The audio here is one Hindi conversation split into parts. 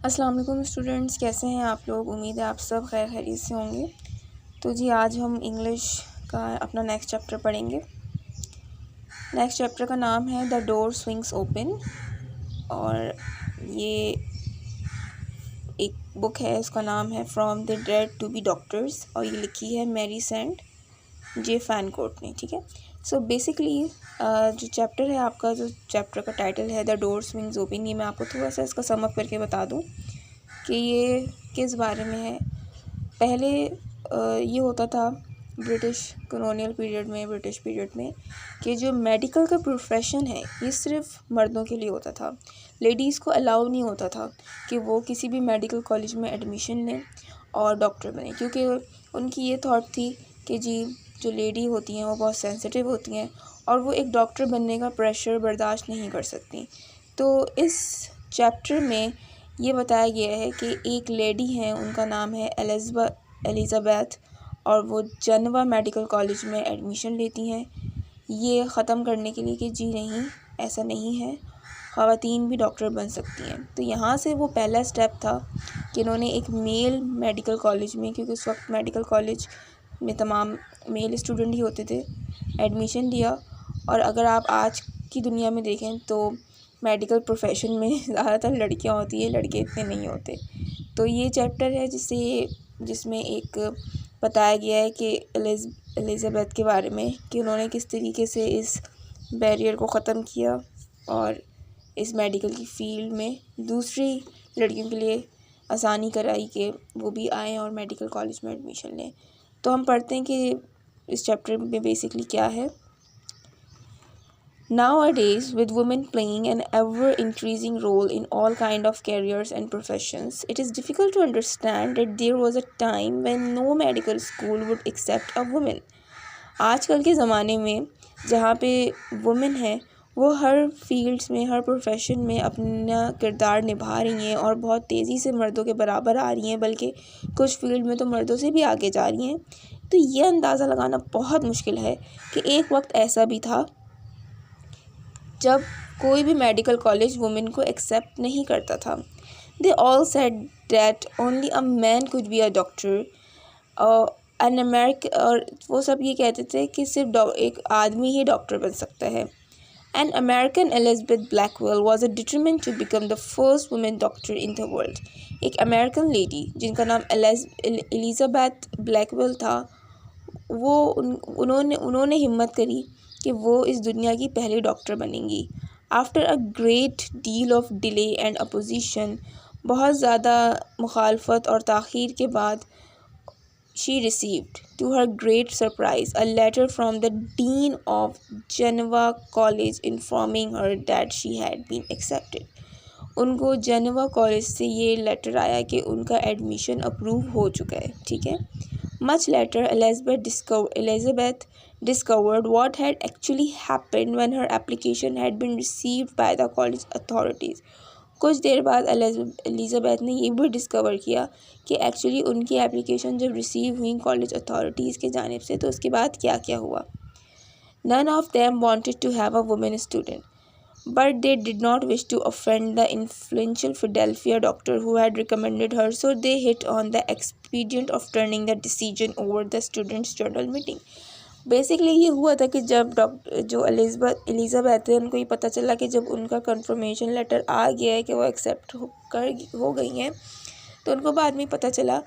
अस्सलाम वालेकुम स्टूडेंट्स, कैसे हैं आप लोग। उम्मीद है आप सब खैर खैरियत से होंगे। तो जी आज हम इंग्लिश का अपना नेक्स्ट चैप्टर पढ़ेंगे। नेक्स्ट चैप्टर का नाम है द डोर स्विंग्स ओपन और ये एक बुक है, उसका नाम है from the dead to be doctors और ये लिखी है मैरी सेंट जे फैनकोर्ट ने। ठीक है, सो बेसिकली जो चैप्टर है आपका, जो चैप्टर का टाइटल है द डोर स्विंग्स ओपन, ये मैं आपको थोड़ा सा इसका समअप करके बता दूं कि ये किस बारे में है। पहले ये होता था ब्रिटिश कॉलोनियल पीरियड में, ब्रिटिश पीरियड में, कि जो मेडिकल का प्रोफेशन है ये सिर्फ मर्दों के लिए होता था। लेडीज़ को अलाउ नहीं होता था कि वो किसी भी मेडिकल कॉलेज में एडमिशन लें और डॉक्टर बने, क्योंकि उनकी ये थॉट थी कि जी जो लेडी होती हैं वो बहुत सेंसिटिव होती हैं और वो एक डॉक्टर बनने का प्रेशर बर्दाश्त नहीं कर सकती। तो इस चैप्टर में ये बताया गया है कि एक लेडी हैं, उनका नाम है एलिज़ाबेथ और वो जेनेवा मेडिकल कॉलेज में एडमिशन लेती हैं ये ख़त्म करने के लिए कि जी नहीं, ऐसा नहीं है, ख़वातीन भी डॉक्टर बन सकती हैं। तो यहाँ से वो पहला स्टेप था कि इन्होंने एक मेल मेडिकल कॉलेज में, क्योंकि उस वक्त मेडिकल कॉलेज में तमाम मेल स्टूडेंट ही होते थे, एडमिशन लिया। और अगर आप आज की दुनिया में देखें तो मेडिकल प्रोफेशन में ज़्यादातर लड़कियां होती है, लड़के इतने नहीं होते। तो ये चैप्टर है जिसमें एक बताया गया है कि एलिज़ाबेथ के बारे में कि उन्होंने किस तरीके से इस बैरियर को ख़त्म किया और इस मेडिकल की फ़ील्ड में दूसरी लड़कियों के लिए आसानी कराई कि वो भी आएँ और मेडिकल कॉलेज में एडमिशन लें। तो हम पढ़ते हैं कि इस चैप्टर में बेसिकली क्या है। Nowadays, with women playing an ever-increasing role in all kind of careers and professions, it is difficult to understand that there was a time when no medical school would accept a woman. आजकल के ज़माने में जहाँ पे वुमेन है वो हर फील्ड्स में, हर प्रोफेशन में अपना किरदार निभा रही हैं और बहुत तेज़ी से मर्दों के बराबर आ रही हैं, बल्कि कुछ फील्ड में तो मर्दों से भी आगे जा रही हैं। तो ये अंदाज़ा लगाना बहुत मुश्किल है कि एक वक्त ऐसा भी था जब कोई भी मेडिकल कॉलेज वुमेन को एक्सेप्ट नहीं करता था। They all said that only a man could be a doctor an American, और वो सब ये कहते थे कि सिर्फ एक आदमी ही डॉक्टर बन सकता है। An American Elizabeth Blackwell was a determined to become the first women doctor in the world. एक अमेरिकन लेडी जिनका नाम एलिज़ाबेथ ब्लैकवेल था, वो उन्होंने हिम्मत करी कि वो इस दुनिया की पहली डॉक्टर बनेंगी। After a great deal of delay and opposition, बहुत ज़्यादा मुखालफत और ताख़ीर के बाद, she received to her great surprise a letter from the dean of Geneva college informing her that she had been accepted. उनको जेनेवा कॉलेज से ये लेटर आया कि उनका एडमिशन अप्रूव हो चुका है। ठीक है। Much later, Elizabeth discovered what had actually happened when her application had been received by the college authorities. कुछ देर बाद एलिज़ाबेथ ने ये भी डिस्कवर किया कि एक्चुअली उनकी एप्लीकेशन जब रिसीव हुई कॉलेज अथॉरिटीज़ के जानिब से तो उसके बाद क्या क्या हुआ। None of them wanted to have a woman student, but they did not wish to offend the influential Philadelphia doctor who had recommended her, so they hit on the expedient of turning the decision over the students' journal meeting. Basically ये हुआ था कि जब जो एलिज़ाबेथ है, उनको ये पता चला कि जब उनका कंफर्मेशन लेटर आ गया है कि वो एक्सेप्ट हो गई हैं, तो उनको बाद में पता चला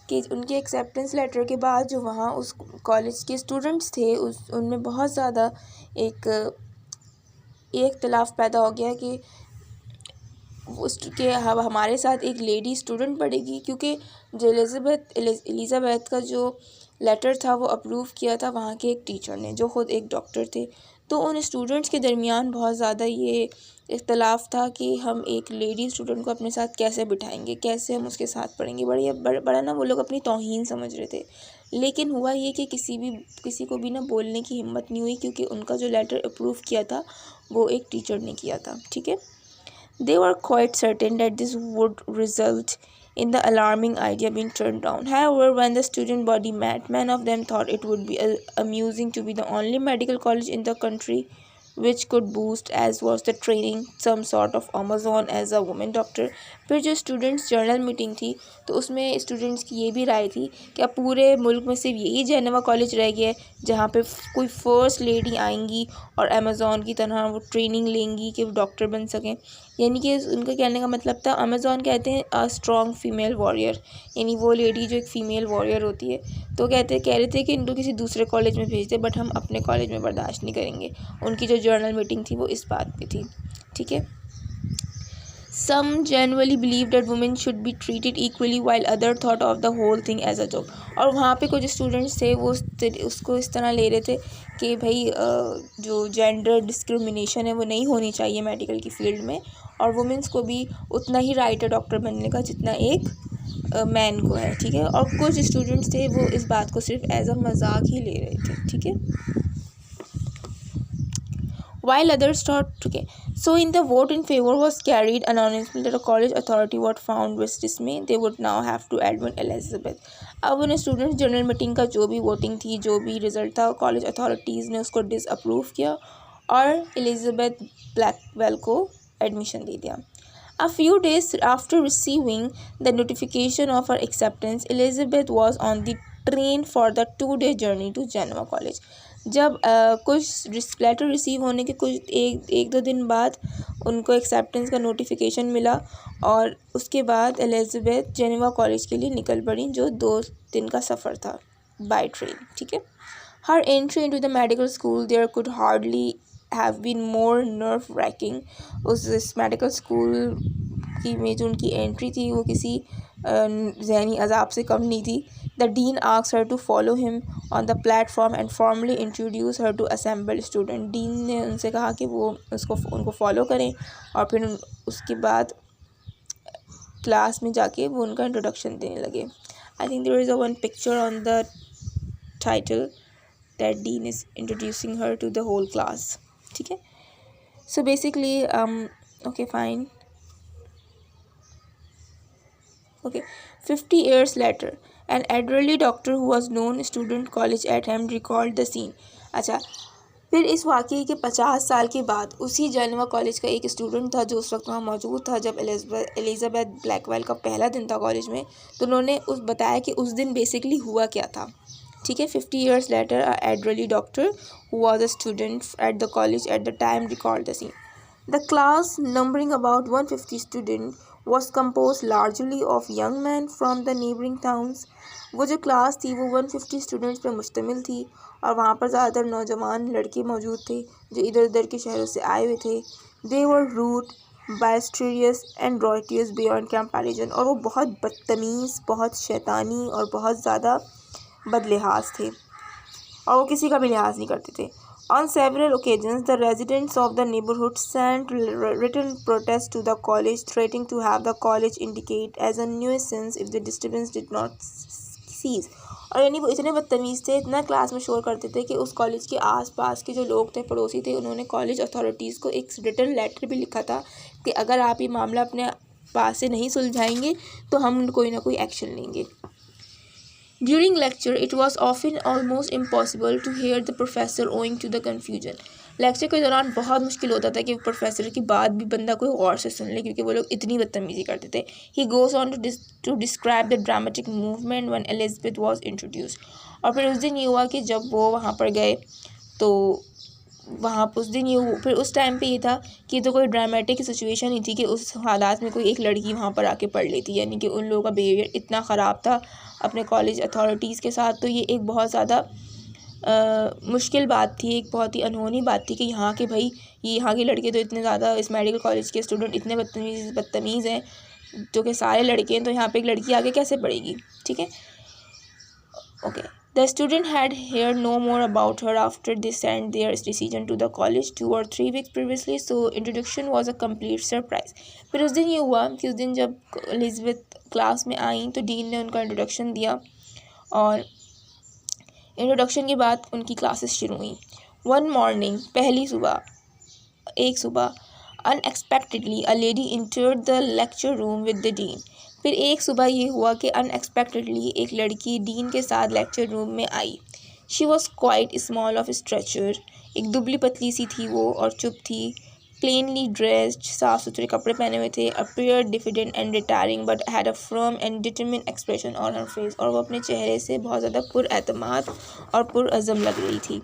कि उनके एक्सेप्टेंस लेटर के बाद जो वहाँ उस कॉलेज के स्टूडेंट्स थे उनमें बहुत ज़्यादा एक इख्तलाफ पैदा हो गया कि उसके हमारे साथ एक लेडी स्टूडेंट पढ़ेगी, क्योंकि जो एलिज़ाबेथ का जो लेटर था वो अप्रूव किया था वहाँ के एक टीचर ने जो ख़ुद एक डॉक्टर थे। तो उन स्टूडेंट्स के दरमियान बहुत ज़्यादा ये इख्तलाफ था कि हम एक लेडी स्टूडेंट को अपने साथ कैसे बिठाएंगे, कैसे हम उसके साथ पढ़ेंगे। बड़ा ना वो लोग अपनी तौहीन समझ रहे थे। लेकिन हुआ ये कि किसी को भी ना बोलने की हिम्मत नहीं हुई, क्योंकि उनका जो लेटर अप्रूव किया था वो एक टीचर ने किया था। ठीक है। They were quite certain that this would result in the alarming idea being turned down. However, when the student body met, many of them thought it would be amusing to be the only medical college in the country which could boost as was the training some sort of Amazon as a woman doctor। फिर जो स्टूडेंट्स जर्नल मीटिंग थी तो उसमें स्टूडेंट्स की ये भी राय थी कि अब पूरे मुल्क में सिर्फ यही जेनेवा कॉलेज रह गया है जहाँ पे कोई फर्स्ट लेडी आएंगी और अमेज़ॉन की तरह वो ट्रेनिंग लेंगी कि वो डॉक्टर बन सकें। यानी कि उनका कहने का मतलब था, अमेज़ॉन कहते हैं अ स्ट्रॉन्ग फीमेल वॉरियर, यानी वो लेडी जो एक फ़ीमेल वॉरियर होती है। तो कह रहे थे कि इनको किसी दूसरे कॉलेज में भेज दे, बट हम अपने कॉलेज में बर्दाश्त नहीं करेंगे। उनकी जो जर्नल मीटिंग थी वो इस बात पे थी, ठीक है। Some genuinely believed that women should be treated equally while other thought of the whole thing as a joke। और वहाँ पे कुछ स्टूडेंट्स थे वो उसको इस तरह ले रहे थे कि भाई जो जेंडर डिस्क्रिमिनेशन है वो नहीं होनी चाहिए मेडिकल की फील्ड में, और वुमेंस को भी उतना ही राइट है डॉक्टर बनने का जितना एक मैन को है, ठीक है। और कुछ स्टूडेंट्स थे वो इस बात को सिर्फ एज अ मजाक ही ले रहे थे, ठीक है, while others thought, okay, so in the vote in favor was carried anonymously that a college authority what found with dismay they would now have to admit Elizabeth। अब उन स्टूडेंट्स जनरल मीटिंग का जो भी वोटिंग थी, जो भी रिजल्ट था, कॉलेज अथॉरिटीज़ ने उसको डिसअप्रूव किया और एलिजाबेथ ब्लैकवेल को एडमिशन दे दिया। A few days after receiving the notification of her acceptance, Elizabeth was on the train for the 2-day journey to Geneva College। जब कुछ लेटर रिसीव होने के कुछ एक दो दिन बाद उनको एक्सेप्टेंस का नोटिफिकेशन मिला और उसके बाद एलिजाबेथ जेनेवा कॉलेज के लिए निकल पड़ी, जो 2 दिन का सफ़र था बाय ट्रेन, ठीक है। हर entry into the medical school there could hardly have been more nerve racking. उस मेडिकल स्कूल की में जो उनकी एंट्री थी वो किसी ज़हनी अजाब से कम नहीं थी। The dean asked her to follow him on the platform and formally introduce her to assembled student. Dean ने उनसे कहा कि वो उनको फॉलो करें और फिर उसके बाद क्लास में जाके वो उनका इंट्रोडक्शन देने लगे। I think there is a one picture on the title that dean is introducing her to the whole class, ठीक है। So basically okay fine, okay, 50 years later an elderly doctor who was known student college at him recalled the scene। अच्छा, फिर इस वाक़ये के 50 साल के बाद उसी जेनेवा कॉलेज का एक स्टूडेंट था जो उस वक्त वहाँ मौजूद था जब एलिजाबेथ ब्लैकवेल का पहला दिन था कॉलेज में। तो उन्होंने बताया कि उस दिन बेसिकली हुआ क्या था, ठीक है। 50 years later a elderly doctor who was a student at the college at the time recalled the scene। The class, numbering about 150 students, was composed largely of young men from the neighboring towns। वो जो क्लास थी वो 150 स्टूडेंट्स पर मुश्तमिल थी और वहाँ पर ज़्यादातर नौजवान लड़के मौजूद थे जो इधर उधर के शहरों से आए हुए थे। They were rude, boisterous and riotous beyond comparison। और वो बहुत बदतमीज़, बहुत शैतानी और बहुत ज़्यादा बदलिहाज थे और वो किसी का भी लिहाज नहीं करते थे। On several occasions, the residents of the neighborhood sent written protests to the college, threatening to have the college indicted as a nuisance if the disturbance did not cease। और यानी वो इतने बदतमीज़ थे, इतना क्लास में शोर करते थे कि उस कॉलेज के आसपास के जो लोग थे, पड़ोसी थे, उन्होंने कॉलेज अथॉरिटीज़ को एक रिटन लेटर भी लिखा था कि अगर आप ये मामला अपने पास से नहीं सुलझाएंगे तो हम कोई ना कोई एक्शन लेंगे। During lecture, it was often almost impossible to hear the professor owing to the confusion। Lecture के दौरान बहुत मुश्किल होता था कि प्रोफेसर की बात भी बंदा कोई और से सुन ले क्योंकि वो लोग इतनी बदतमीज़ी करते थे। He goes on to describe the dramatic movement when Elizabeth was introduced। और फिर उस दिन ये हुआ कि जब वो वहाँ पर गए तो वहाँ पर उस दिन ये फिर उस टाइम पे ये था कि तो कोई ड्रामेटिक सिचुएशन ही थी कि उस हालात में कोई एक लड़की वहाँ पर आके पढ़ लेती, यानी कि उन लोगों का बिहेवियर इतना ख़राब था अपने कॉलेज अथॉरिटीज़ के साथ। तो ये एक बहुत ज़्यादा मुश्किल बात थी, एक बहुत ही अनहोनी बात थी कि यहाँ के भाई ये यहाँ के लड़के तो इतने ज़्यादा, इस मेडिकल कॉलेज के स्टूडेंट इतने बदतमीज़ हैं जो कि सारे लड़के हैं, तो यहाँ पे एक लड़की आगे कैसे पढ़ेगी, ठीक है। Okay, the student had heard no more about her after they sent their decision to the college 2 or 3 weeks previously, so introduction was a complete surprise। फिर उस दिन ये हुआ कि उस दिन जब एलिजाबेथ क्लास में आई तो डीन ने उनका इंट्रोडक्शन दिया और इंट्रोडक्शन के बाद उनकी क्लासेस शुरू हुई। वन मॉर्निंग, एक सुबह unexpectedly a lady entered the lecture room with the dean। फिर एक सुबह ये हुआ कि अनएक्सपेक्टेडली एक लड़की डीन के साथ लेक्चर रूम में आई। She was quite small of stature, एक दुबली पतली सी थी वो और चुप थी। प्लेनली ड्रेस्ड, साफ सुथरे कपड़े पहने हुए थे। Appeared diffident and retiring but had a firm and determined expression on her face. और वो अपने चेहरे से बहुत ज़्यादा पुरएतमाद और पुरअज़म लग रही थी।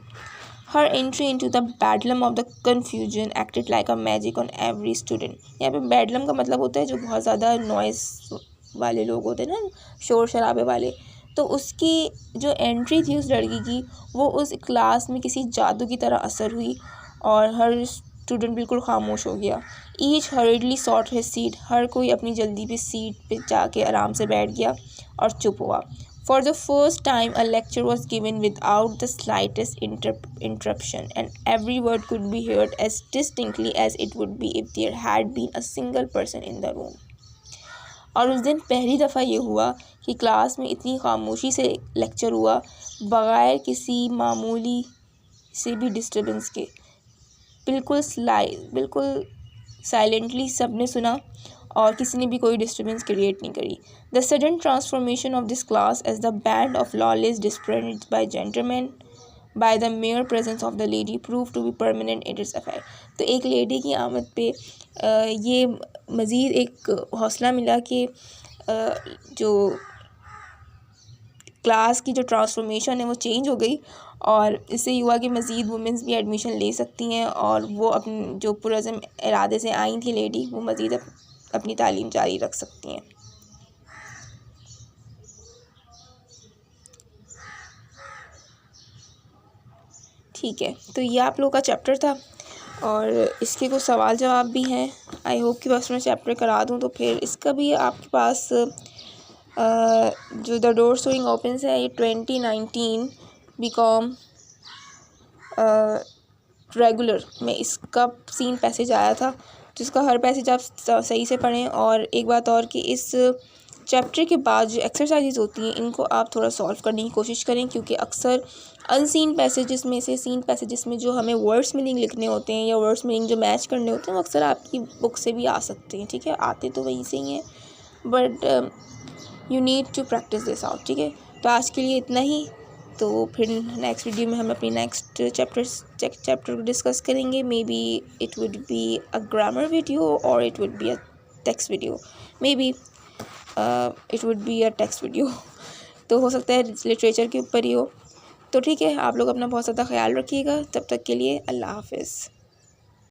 Her entry into the bedlam of the confusion acted like a magic on every student। यहाँ पे बेडलम का मतलब होता है जो बहुत ज़्यादा नॉइस वाले लोग होते हैं ना, शोर शराबे वाले। तो उसकी जो एंट्री थी उस लड़की की, वो उस क्लास में किसी जादू की तरह असर हुई और हर स्टूडेंट बिल्कुल खामोश हो गया। Each hardly sought his seat, हर कोई अपनी जल्दी पे सीट पे जाके आराम से बैठ गया और चुप हुआ। For the first time, a lecture was given without the slightest interruption, and every word could be heard as distinctly as it would be if there had been a single person in the room। और उस दिन पहली दफ़ा ये हुआ कि क्लास में इतनी खामोशी से लेक्चर हुआ, बग़ैर किसी मामूली से भी डिस्टर्बेंस के। बिल्कुल साइलेंटली सब ने सुना और किसी ने भी कोई डिस्टर्बेंस क्रिएट नहीं करी। The sudden transformation of this class as the band of lawless desperados by gentleman by the mere presence of the lady proved to be permanent in its effect. तो एक लेडी की आमद पे ये मज़ीद एक हौसला मिला कि जो क्लास की जो ट्रांसफॉर्मेशन है वो चेंज हो गई और इससे हुआ कि मज़ीद वुमेंस भी एडमिशन ले सकती हैं और वो अपनी जो पुरअज़म इरादे से आई थी लेडी, वो मज़ीद अपनी तालीम जारी रख सकती हैं। ठीक है, तो ये आप लोगों का चैप्टर था और इसके कुछ सवाल जवाब भी हैं। आई होप कि बस मैं चैप्टर करा दूँ तो फिर इसका भी आपके पास जो द डोर स्विंग ओपन्स है, ये 2019 बीकॉम रेगुलर में इसका सीन पैसेज आया था, जिसका हर पैसेज आप सही से पढ़ें। और एक बात और कि इस चैप्टर के बाद जो एक्सरसाइजेज होती हैं इनको आप थोड़ा सॉल्व करने की कोशिश करें, क्योंकि अक्सर अनसीन पैसेजेस में से सीन पैसेजेस में जो हमें वर्ड्स मीनिंग लिखने होते हैं या वर्ड्स मीनिंग जो मैच करने होते हैं वो अक्सर आपकी बुक से भी आ सकते हैं। ठीक है, आते तो वहीं से ही हैं, but you need to practice this out. ठीक है, तो आज के लिए इतना ही। तो फिर नेक्स्ट वीडियो में हम अपनी नेक्स्ट चैप्टर को डिस्कस करेंगे। Maybe it would be a grammar video और it would be a text video, maybe it would be a text video. तो हो सकता है लिटरेचर के ऊपर ही हो। तो ठीक है, आप लोग अपना बहुत ज़्यादा ख्याल रखिएगा। तब तक के लिए अल्लाह हाफ़िज़।